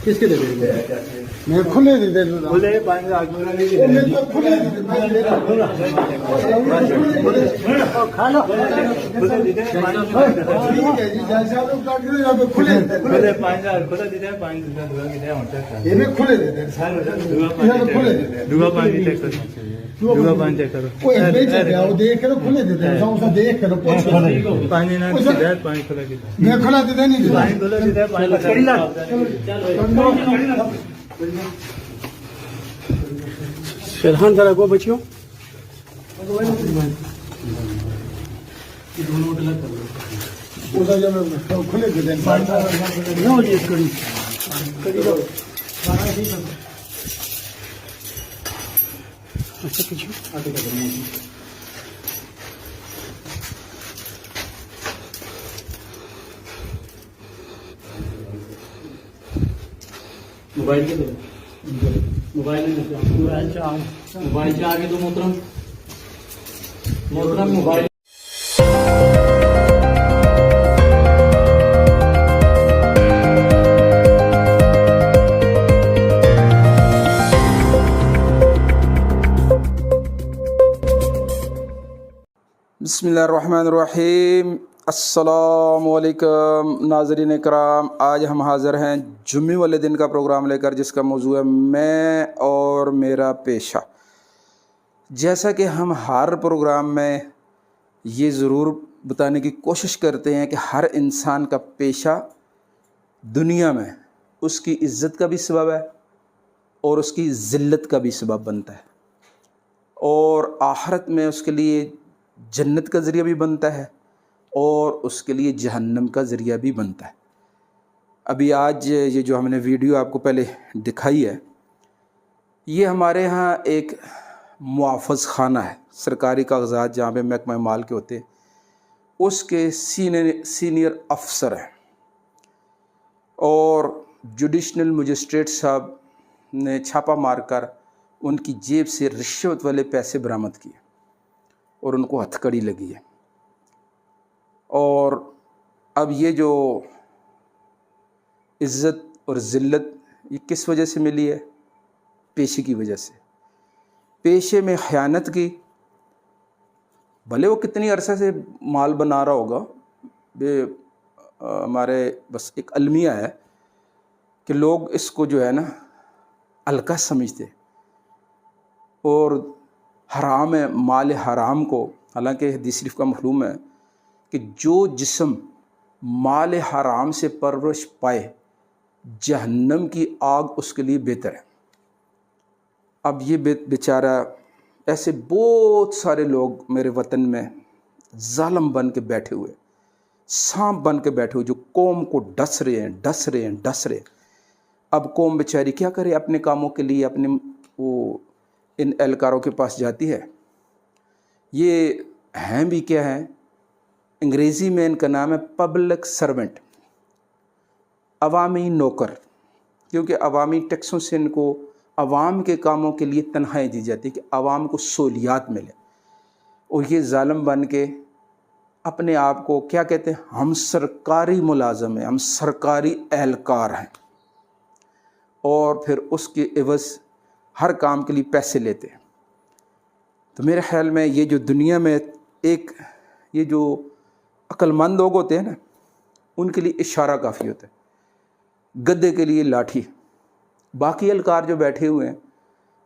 کس کے دے دیں گے؟ میں کھلے دے دیں گے، کھلے 5000 کھلا نہیں دے میں تو کھلے دے دیں، میں دے رہا ہوں۔ کھا لو کھلے دے دیں ٹھیک ہے جی، جیسا آپ کاٹ کے یہاں پہ کھلے دے دیں، کھلے 5000 کھلا دے دیں 5000 دعا کی دے ہوں تک یہ میں کھلے دے دیں، یہاں پہ کھلے دے دیں۔ دعا پانی چیک کرو دعا پانی چیک کرو کوئی بیچ گیا وہ دیکھ کے تو کھلے دے دیں، اسا دیکھ کے تو پوچھ پانی نہ دے پانی کھلا کے دے میں کھلا دے دیں نہیں دے پانی کھلا دے دیں پانی شیرخان ذرا کو بچیوں کھلے دے دیں۔ اچھا پیچھے موبائل کے دو موبائل موبائل سے آگے دو محترم موبائل بسم اللہ الرحمن الرحیم۔ السلام علیکم ناظرین اکرام، آج ہم حاضر ہیں جمعے والے دن کا پروگرام لے کر، جس کا موضوع ہے میں اور میرا پیشہ۔ جیسا کہ ہم ہر پروگرام میں یہ ضرور بتانے کی کوشش کرتے ہیں کہ ہر انسان کا پیشہ دنیا میں اس کی عزت کا بھی سبب ہے اور اس کی ذلت کا بھی سبب بنتا ہے، اور آخرت میں اس کے لیے جنت کا ذریعہ بھی بنتا ہے اور اس کے لیے جہنم کا ذریعہ بھی بنتا ہے۔ ابھی آج یہ جو ہم نے ویڈیو آپ کو پہلے دکھائی ہے، یہ ہمارے ہاں ایک محافظ خانہ ہے، سرکاری کاغذات جہاں پہ محکمہ مال کے ہوتے ہیں، اس کے سینئر افسر ہیں، اور جوڈیشنل مجسٹریٹ صاحب نے چھاپہ مار کر ان کی جیب سے رشوت والے پیسے برآمد کیے اور ان کو ہتھ کڑی لگی ہے۔ اور اب یہ جو عزت اور ذلت یہ کس وجہ سے ملی ہے؟ پیشے کی وجہ سے۔ پیشے میں خیانت کی، بھلے وہ کتنی عرصہ سے مال بنا رہا ہوگا، ہمارے بس ایک المیہ ہے کہ لوگ اس کو جو ہے نا ہلکا سمجھتے اور حرام ہے مال حرام کو، حالانکہ حدیث شریف کا معلوم ہے کہ جو جسم مال حرام سے پرورش پائے جہنم کی آگ اس کے لیے بہتر ہے۔ اب یہ بیچارہ، ایسے بہت سارے لوگ میرے وطن میں ظالم بن کے بیٹھے ہوئے، سانپ بن کے بیٹھے ہوئے، جو قوم کو ڈس رہے ہیں۔ اب قوم بیچاری کیا کرے؟ اپنے کاموں کے لیے اپنے وہ ان اہلکاروں کے پاس جاتی ہے۔ یہ ہیں بھی کیا ہیں؟ انگریزی میں ان کا نام ہے پبلک سرونٹ، عوامی نوکر، کیونکہ عوامی ٹیکسوں سے ان کو عوام کے کاموں کے لیے تنخواہیں دی جاتی کہ عوام کو سہولیات ملے، اور یہ ظالم بن کے اپنے آپ کو کیا کہتے ہیں؟ ہم سرکاری ملازم ہیں، ہم سرکاری اہلکار ہیں، اور پھر اس کے عوض ہر کام کے لیے پیسے لیتے ہیں۔ تو میرے خیال میں یہ جو دنیا میں ایک یہ جو عقل مند لوگ ہوتے ہیں نا، ان کے لیے اشارہ کافی ہوتا ہے، گدے کے لیے لاٹھی۔ باقی اہلکار جو بیٹھے ہوئے ہیں،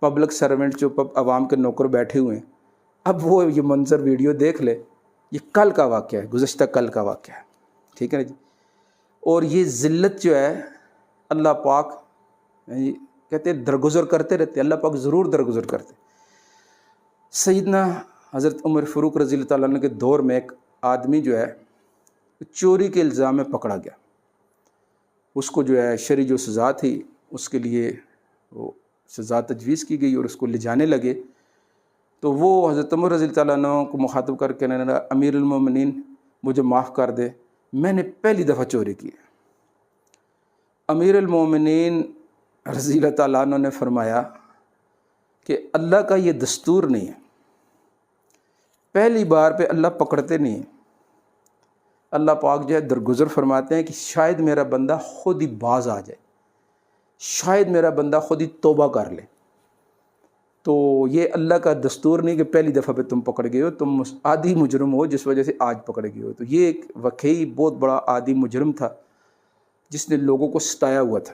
پبلک سرونٹ جو عوام کے نوکر بیٹھے ہوئے ہیں، اب وہ یہ منظر ویڈیو دیکھ لے، یہ کل کا واقعہ ہے، گزشتہ کل کا واقعہ ہے، ٹھیک ہے نا جی۔ اور یہ ذلت جو ہے اللہ پاک کہتے ہیں درگزر کرتے رہتے، اللہ پاک ضرور درگزر کرتے۔ سیدنا حضرت عمر فاروق رضی اللہ تعالیٰ عنہ کے دور میں ایک آدمی جو ہے چوری کے الزام میں پکڑا گیا، اس کو جو ہے شرعی جو سزا تھی اس کے لیے وہ سزا تجویز کی گئی، اور اس کو لے جانے لگے تو وہ حضرت عمر رضی اللہ تعالیٰ عنہ کو مخاطب کر کے کہنے لگا، امیر المومنین مجھے معاف کر دے، میں نے پہلی دفعہ چوری کی ہے۔ امیر المومنین رضی اللہ تعالیٰ عنہ نے فرمایا کہ اللہ کا یہ دستور نہیں ہے، پہلی بار پہ اللہ پکڑتے نہیں ہیں، اللہ پاک جو ہے درگزر فرماتے ہیں کہ شاید میرا بندہ خود ہی باز آ جائے، شاید میرا بندہ خود ہی توبہ کر لے. تو یہ اللہ کا دستور نہیں کہ پہلی دفعہ پہ تم پکڑ گئے ہو، تم عادی مجرم ہو جس وجہ سے آج پکڑ گئے ہو. تو یہ ایک واقعی بہت بڑا عادی مجرم تھا جس نے لوگوں کو ستایا ہوا تھا،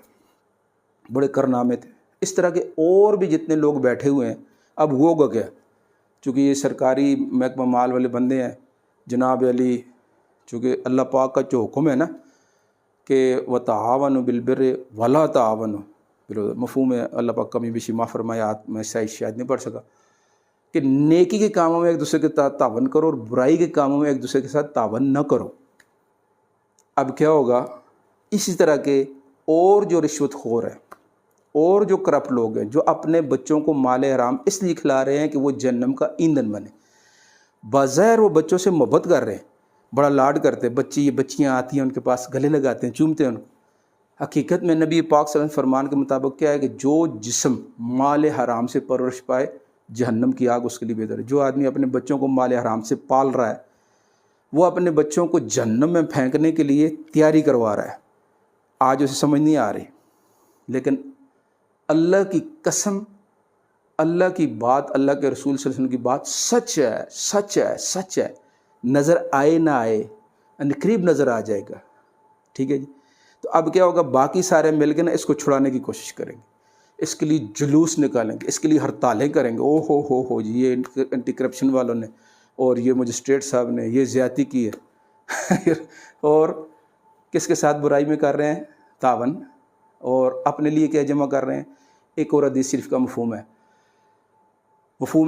بڑے کارنامے تھے. اس طرح کے اور بھی جتنے لوگ بیٹھے ہوئے ہیں. اب ہوگا کیا؟ چونکہ یہ سرکاری محکمہ مال والے بندے ہیں، جناب علی، چونکہ اللہ پاک کا جو حکم ہے نا کہ وَتَعَاوَنُوا بِالْبِرِّ وَلَا تَعَاوَنُوا، مفہوم ہے، اللہ پاک کمی بیشی معاف فرمائے، میں شاید نہیں پڑھ سکا، کہ نیکی کے کاموں میں ایک دوسرے کے ساتھ تعاون کرو اور برائی کے کاموں میں ایک دوسرے کے ساتھ تعاون نہ کرو. اب کیا ہوگا؟ اسی طرح کے اور جو رشوت خور ہیں اور جو کرپٹ لوگ ہیں، جو اپنے بچوں کو مال حرام اس لیے کھلا رہے ہیں کہ وہ جہنم کا ایندھن بنے. بظاہر وہ بچوں سے محبت کر رہے ہیں، بڑا لاڈ کرتے ہیں، بچیاں آتی ہیں ان کے پاس، گلے لگاتے ہیں، چومتے ہیں ان کو. حقیقت میں نبی پاک صلی اللہ علیہ وسلم فرمان کے مطابق کیا ہے کہ جو جسم مال حرام سے پرورش پائے جہنم کی آگ اس کے لیے بہتر ہے. جو آدمی اپنے بچوں کو مال حرام سے پال رہا ہے وہ اپنے بچوں کو جہنم میں پھینکنے کے لیے تیاری کروا رہا ہے. آج اسے سمجھ نہیں آ رہی، لیکن اللہ کی قسم، اللہ کی بات، اللہ کے رسول صلی اللہ علیہ وسلم کی بات سچ ہے، سچ ہے، سچ ہے. نظر آئے نہ آئے، قریب نظر آ جائے گا. ٹھیک ہے جی. تو اب کیا ہوگا؟ باقی سارے مل کے نا اس کو چھڑانے کی کوشش کریں گے، اس کے لیے جلوس نکالیں گے، اس کے لیے ہڑتالیں کریں گے. او ہو جی، یہ اینٹی کرپشن والوں نے اور یہ مجسٹریٹ صاحب نے یہ زیادتی کی ہے. اور کس کے ساتھ برائی میں کر رہے ہیں؟ تعاون. اور اپنے لیے کیا جمع کر رہے ہیں؟ ایک اور حدیث شریف کا مفہوم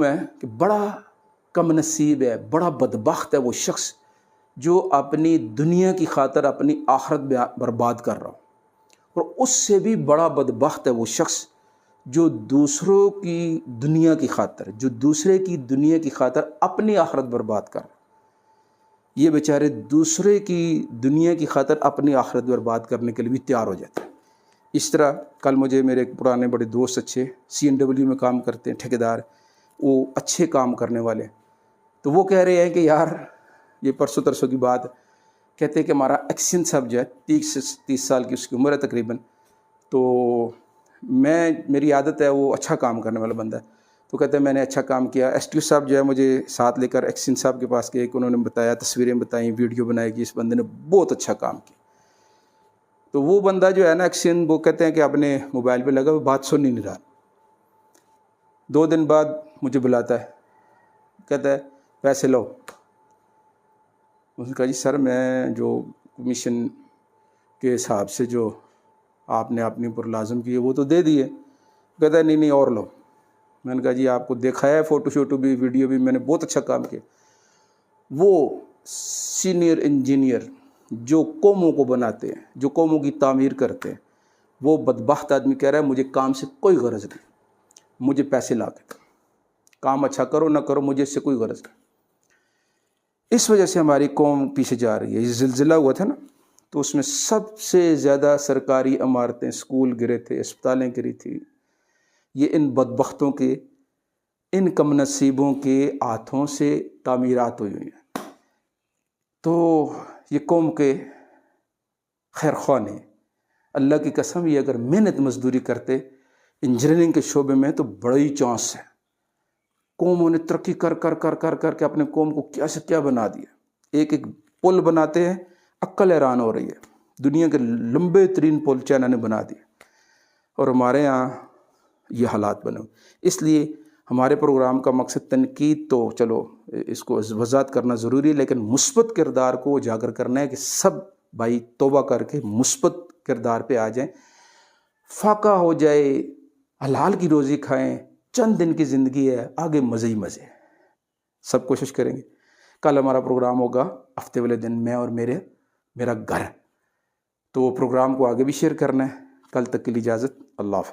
ہے کہ بڑا کم نصیب ہے، بڑا بدبخت ہے وہ شخص جو اپنی دنیا کی خاطر اپنی آخرت برباد کر رہا ہو، اور اس سے بھی بڑا بدبخت ہے وہ شخص جو دوسروں کی دنیا کی خاطر، جو دوسرے کی دنیا کی خاطر اپنی آخرت برباد کر رہا. یہ بیچارے دوسرے کی دنیا کی خاطر اپنی آخرت برباد کرنے کے لیے بھی تیار ہو جاتے ہیں. اس طرح کل مجھے میرے پرانے بڑے دوست، اچھے CNW میں کام کرتے ہیں، ٹھیکیدار، وہ اچھے کام کرنے والے، تو وہ کہہ رہے ہیں کہ یار، یہ پرسوں ترسوں کی بات، کہتے ہیں کہ ہمارا ایکسین صاحب جو ہے 30 سال کی اس کی عمر ہے تقریباً، تو میری عادت ہے، وہ اچھا کام کرنے والا بندہ ہے، تو کہتے ہیں میں نے اچھا کام کیا. STO صاحب جو ہے مجھے ساتھ لے کر ایکسین صاحب کے پاس گئے، انہوں نے بتایا، تصویریں بتائیں، ویڈیو بنائی کہ اس بندے نے بہت اچھا کام کیا. تو وہ بندہ جو ہے نا ایکسین، وہ کہتے ہیں کہ اپنے موبائل پہ لگا، وہ بات سن نہیں رہا. 2 دن بعد مجھے بلاتا ہے، کہتا ہے پیسے لو. اس نے کہا جی سر، میں جو کمیشن کے حساب سے جو آپ نے اپنے اوپر لازم کیے وہ تو دے دیے. کہتا ہے نہیں اور لو. میں نے کہا جی آپ کو دیکھا ہے فوٹو شوٹو بھی، ویڈیو بھی، میں نے بہت اچھا کام کیا. وہ سینئر انجینئر جو قوموں کو بناتے ہیں، جو قوموں کی تعمیر کرتے ہیں، وہ بدبخت آدمی کہہ رہا ہے مجھے کام سے کوئی غرض نہیں، مجھے پیسے لا کے کام اچھا کرو نہ کرو، مجھے اس سے کوئی غرض نہیں. اس وجہ سے ہماری قوم پیچھے جا رہی ہے. یہ زلزلہ ہوا تھا نا، تو اس میں سب سے زیادہ سرکاری عمارتیں، اسکول گرے تھے، اسپتالیں گری تھی. یہ ان بدبختوں کے، ان کم نصیبوں کے ہاتھوں سے تعمیرات ہوئی ہیں. تو یہ قوم کے خیر خواہ نے، اللہ کی قسم، یہ اگر محنت مزدوری کرتے انجینئرنگ کے شعبے میں تو بڑی چانس ہے. قوموں نے ترقی کر کے اپنے قوم کو کیا سے کیا بنا دیا. ایک پل بناتے ہیں، عقل حیران ہو رہی ہے. دنیا کے لمبے ترین پل چائنا نے بنا دیے، اور ہمارے ہاں یہ حالات بنے. اس لیے ہمارے پروگرام کا مقصد تنقید تو چلو اس کو وضاحت کرنا ضروری ہے، لیکن مثبت کردار کو اجاگر کرنا ہے کہ سب بھائی توبہ کر کے مثبت کردار پہ آ جائیں، فاقہ ہو جائے، حلال کی روزی کھائیں. چند دن کی زندگی ہے، آگے مزے ہی مزے. سب کوشش کریں گے. کل ہمارا پروگرام ہوگا ہفتے والے دن، میں اور میرا گھر. تو پروگرام کو آگے بھی شیئر کرنا ہے. کل تک کے لیے اجازت. اللہ حافظ.